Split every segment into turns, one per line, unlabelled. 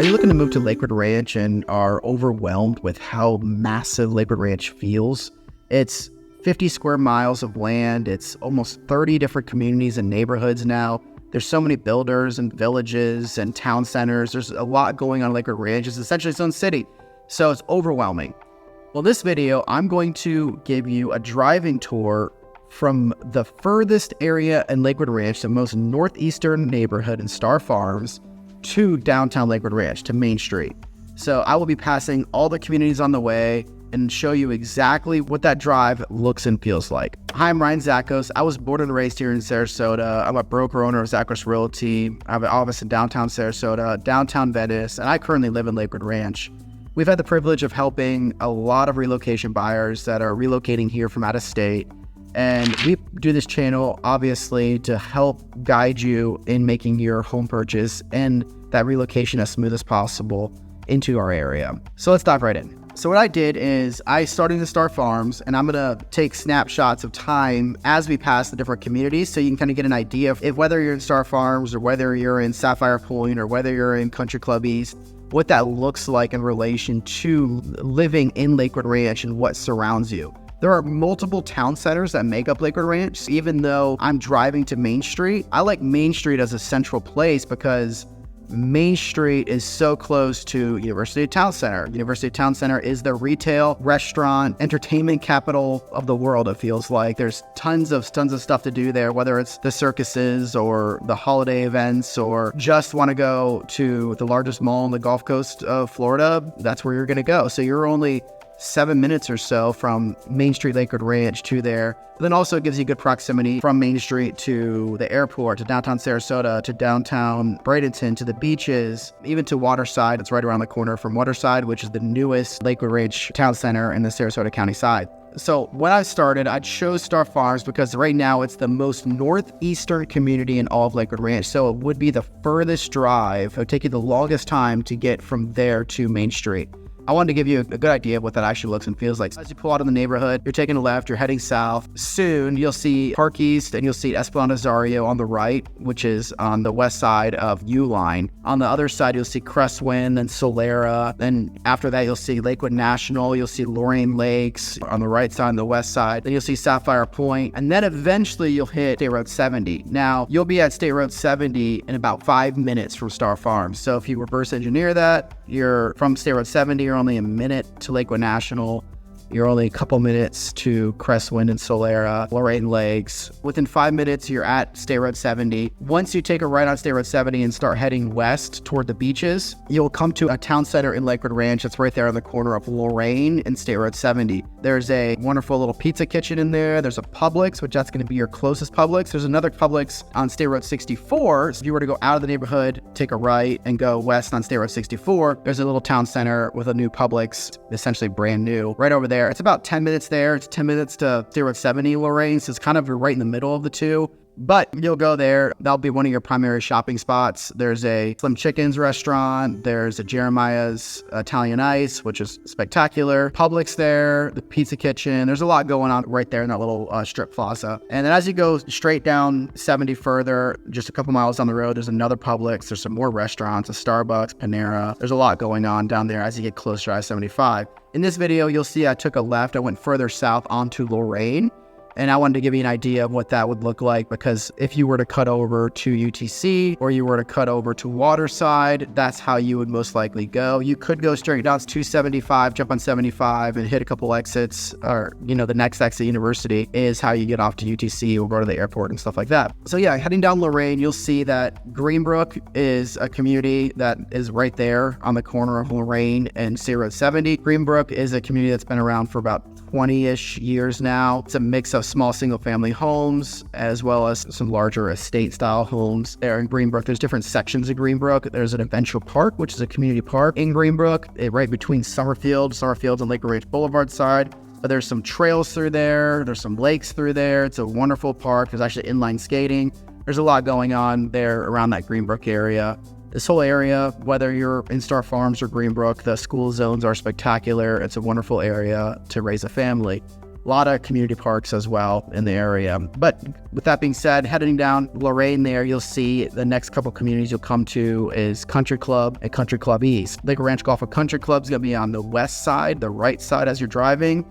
Are you looking to move to Lakewood Ranch and are overwhelmed with how massive Lakewood Ranch feels? It's 50 square miles of land. It's almost 30 different communities and neighborhoods now. There's so many builders and villages and town centers. There's a lot going on in Lakewood Ranch. It's essentially its own city, so it's overwhelming. Well, this video, I'm going to give you a driving tour from the furthest area in Lakewood Ranch, the most northeastern neighborhood in Star Farms, to downtown Lakewood Ranch, to Main Street. So I will be passing all the communities on the way and show you exactly what that drive looks and feels like. Hi, I'm Ryan Zachos. I was born and raised here in Sarasota. I'm a broker owner of Zachos Realty. I have an office in downtown Sarasota, downtown Venice, and I currently live in Lakewood Ranch. We've had the privilege of helping a lot of relocation buyers that are relocating here from out of state. And we do this channel, obviously, to help guide you in making your home purchase and that relocation as smooth as possible into our area. So let's dive right in. So what I did is I started in Star Farms, and I'm gonna take snapshots of time as we pass the different communities so you can kind of get an idea of if whether you're in Star Farms or whether you're in Sapphire Point or whether you're in Country Club East, what that looks like in relation to living in Lakewood Ranch and what surrounds you. There are multiple town centers that make up Lakewood Ranch. Even though I'm driving to Main Street, I like Main Street as a central place because Main Street is so close to University Town Center. University Town Center is the retail, restaurant, entertainment capital of the world, it feels like. There's tons of stuff to do there, whether it's the circuses or the holiday events or just want to go to the largest mall on the Gulf Coast of Florida. That's where you're going to go. So you're only 7 minutes or so from Main Street Lakewood Ranch to there. But then also it gives you good proximity from Main Street to the airport, to downtown Sarasota, to downtown Bradenton, to the beaches, even to Waterside. It's right around the corner from Waterside, which is the newest Lakewood Ranch town center in the Sarasota County side. So when I started, I chose Star Farms because right now it's the most northeastern community in all of Lakewood Ranch. So it would be the furthest drive. It would take you the longest time to get from there to Main Street. I wanted to give you a good idea of what that actually looks and feels like. As you pull out of the neighborhood, you're taking a left, you're heading south. Soon, you'll see Park East and you'll see EsplanZario on the right, which is on the west side of U-Line. On the other side, you'll see Crestwind and Solera. Then after that, you'll see Lakewood National. You'll see Lorraine Lakes on the right side and the west side. Then you'll see Sapphire Point. And then eventually, you'll hit State Road 70. Now, you'll be at State Road 70 in about 5 minutes from Star Farms. So if you reverse engineer that, you're from State Road 70, you're only a minute to Lakewood National. You're only a couple minutes to Crestwind and Solera, Lorraine Lakes. Within 5 minutes, you're at State Road 70. Once you take a right on State Road 70 and start heading west toward the beaches, you'll come to a town center in Lakewood Ranch that's right there on the corner of Lorraine and State Road 70. There's a wonderful little pizza kitchen in there. There's a Publix, which that's going to be your closest Publix. There's another Publix on State Road 64. So if you were to go out of the neighborhood, take a right and go west on State Road 64, there's a little town center with a new Publix, essentially brand new, right over there. It's about 10 minutes there. It's 10 minutes to State Road 70 Lorraine. So it's kind of right in the middle of the two. But you'll go there. That'll be one of your primary shopping spots. There's a Slim Chickens restaurant. There's a Jeremiah's Italian Ice, which is spectacular. Publix there, the pizza kitchen. There's a lot going on right there in that little strip plaza. And then as you go straight down 70 further, just a couple miles down the road, there's another Publix. There's some more restaurants, a Starbucks, Panera. There's a lot going on down there as you get closer to I-75. In this video, you'll see I took a left. I went further south onto Lorraine. And I wanted to give you an idea of what that would look like, because if you were to cut over to UTC or you were to cut over to Waterside, that's how you would most likely go. You could go straight down to 275, jump on 75 and hit a couple exits, or, the next exit, University, is how you get off to UTC or go to the airport and stuff like that. So yeah, heading down Lorraine, you'll see that Greenbrook is a community that is right there on the corner of Lorraine and State Road 70. Greenbrook is a community that's been around for about 20-ish years now. It's a mix of small single-family homes as well as some larger estate-style homes there in Greenbrook. There's different sections of Greenbrook. There's an adventure park, which is a community park in Greenbrook, right between Summerfield's and Lakewood Ranch Boulevard side. But there's some trails through there. There's some lakes through there. It's a wonderful park. There's actually inline skating. There's a lot going on there around that Greenbrook area. This whole area, whether you're in Star Farms or Greenbrook, the school zones are spectacular. It's a wonderful area to raise a family. A lot of community parks as well in the area. But with that being said, heading down Lorraine there, you'll see the next couple communities you'll come to is Country Club and Country Club East. Lakewood Ranch Golf and Country Club is going to be on the west side, the right side as you're driving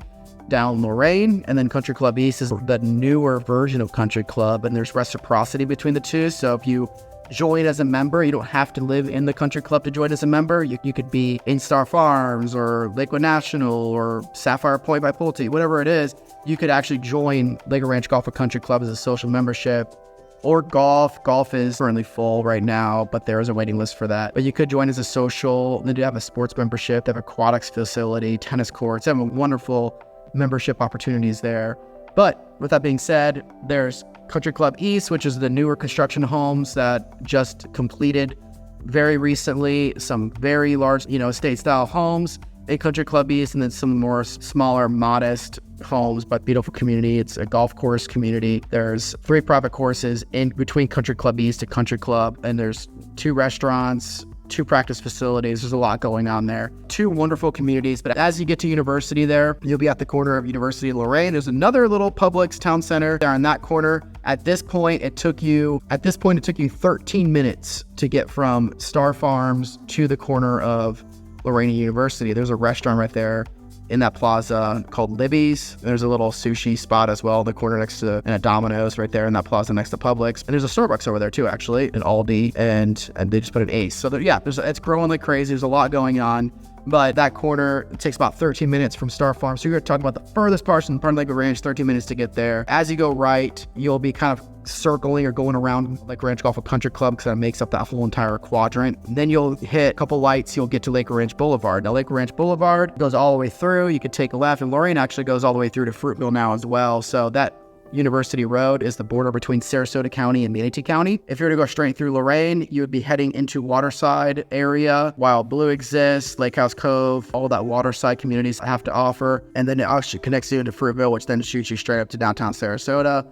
down Lorraine, and then Country Club East is the newer version of Country Club, and there's reciprocity between the two. So if you join as a member, you don't have to live in the country club to join as a member. You could be in Star Farms or Lakewood National or Sapphire Point by Pulte, whatever it is. You could actually join Lakewood Ranch Golf and Country Club as a social membership, or golf. Golf is currently full right now, but there is a waiting list for that. But you could join as a social. They do have a sports membership. They have aquatics facility, tennis courts. They have wonderful membership opportunities there. But with that being said, there's Country Club East, which is the newer construction homes that just completed very recently, some very large, estate style homes in Country Club East, and then some more smaller, modest homes, but beautiful community. It's a golf course community. There's 3 private courses in between Country Club East and Country Club, and there's 2 restaurants, 2 practice facilities. There's a lot going on there. 2 wonderful communities. But as you get to University there, you'll be at the corner of University and Lorraine. There's another little Publix town center there on that corner. At this point, it took you 13 minutes to get from Star Farms to the corner of Lorraine and University. There's a restaurant right there in that plaza called Libby's. There's a little sushi spot as well in the corner next to, and a Domino's right there in that plaza next to Publix. And there's a Starbucks over there too, actually, an Aldi, and they just put an Ace. So it's growing like crazy. There's a lot going on. But that corner, it takes about 13 minutes from Star Farm. So you're talking about the furthest part of Lakewood Ranch, 13 minutes to get there. As you go right, you'll be kind of circling or going around Lakewood Ranch Golf and Country Club, because that makes up that whole entire quadrant. And then you'll hit a couple lights, you'll get to Lakewood Ranch Boulevard. Now, Lakewood Ranch Boulevard goes all the way through. You could take a left, and Lorraine actually goes all the way through to Fruitville now as well. So that University Road is the border between Sarasota County and Manatee County. If you were to go straight through Lorraine, you would be heading into Waterside area. Wild Blue exists, Lake House Cove, all that Waterside communities have to offer. And then it actually connects you into Fruitville, which then shoots you straight up to downtown Sarasota.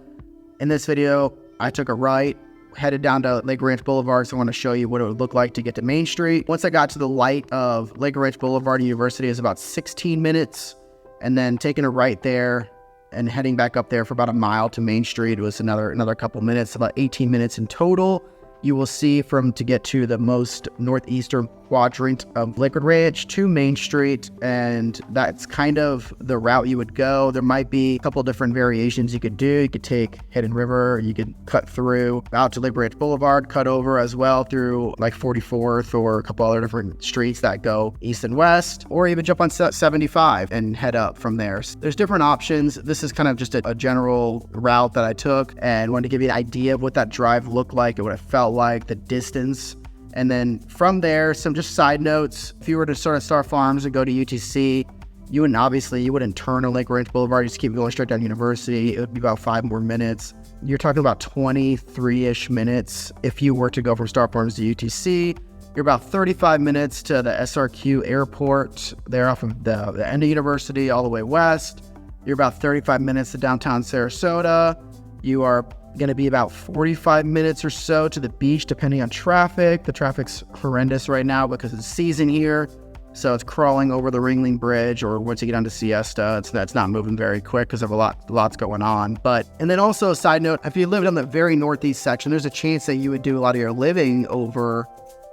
In this video, I took a right, headed down to Lakewood Ranch Boulevard, so I want to show you what it would look like to get to Main Street. Once I got to the light of Lakewood Ranch Boulevard, University is about 16 minutes, and then taking a right there and heading back up there for about a mile to Main Street was another couple minutes, about 18 minutes in total. You will see to get to the most northeastern quadrant of Lakewood Ranch to Main Street, and that's kind of the route you would go. There might be a couple different variations you could do. You could take Hidden River, you could cut through out to Lakewood Ranch Boulevard, cut over as well through like 44th or a couple other different streets that go east and west, or even jump on 75 and head up from there. So there's different options. This is kind of just a general route that I took, and wanted to give you an idea of what that drive looked like and what it felt like, the distance. And then from there, some just side notes. If you were to start at Star Farms and go to UTC, you wouldn't turn on Lakewood Ranch Boulevard. You just keep going straight down University. It would be about 5 more minutes. You're talking about 23-ish minutes. If you were to go from Star Farms to UTC, you're about 35 minutes to the SRQ Airport. They're off of the end of University all the way west. You're about 35 minutes to downtown Sarasota. You are going to be about 45 minutes or so to the beach, depending on traffic. The traffic's horrendous right now because it's season here. So it's crawling over the Ringling Bridge, or once you get onto Siesta, that's not moving very quick because of lots going on. And then also a side note, if you lived on the very northeast section, there's a chance that you would do a lot of your living over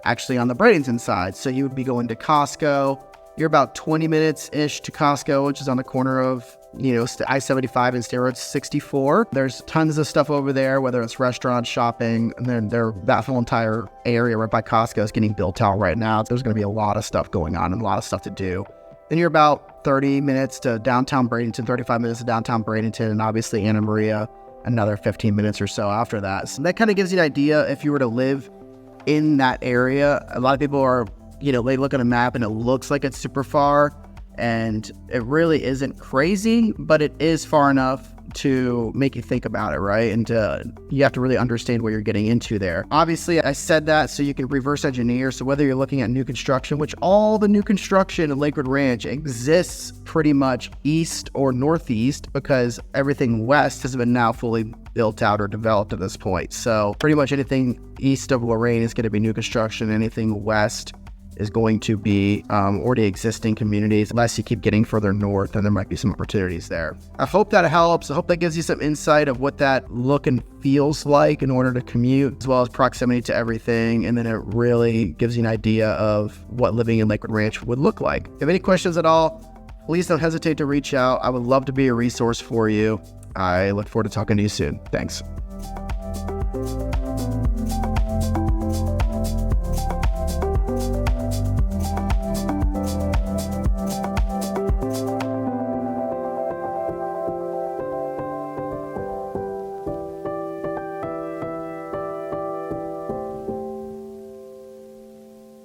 actually on the Bradenton side. So you would be going to Costco. You're about 20 minutes-ish to Costco, which is on the corner of, I-75 and State Road 64. There's tons of stuff over there, whether it's restaurants, shopping, and then that whole entire area right by Costco is getting built out right now. There's going to be a lot of stuff going on and a lot of stuff to do. Then you're about 30 minutes to downtown Bradenton, 35 minutes to downtown Bradenton, and obviously Anna Maria, another 15 minutes or so after that. So that kind of gives you an idea if you were to live in that area. A lot of people are, they look at a map and it looks like it's super far, and it really isn't crazy, but it is far enough to make you think about it, right? And you have to really understand what you're getting into there. Obviously, I said that so you can reverse engineer. So whether you're looking at new construction, which all the new construction in Lakewood Ranch exists pretty much east or northeast, because everything west has been now fully built out or developed at this point. So pretty much anything east of Lorraine is going to be new construction. Anything west is going to be already existing communities. Unless you keep getting further north, and there might be some opportunities there. I hope that helps. I hope that gives you some insight of what that look and feels like in order to commute, as well as proximity to everything. And then it really gives you an idea of what living in Lakewood Ranch would look like. If you have any questions at all, please don't hesitate to reach out. I would love to be a resource for you. I look forward to talking to you soon. Thanks.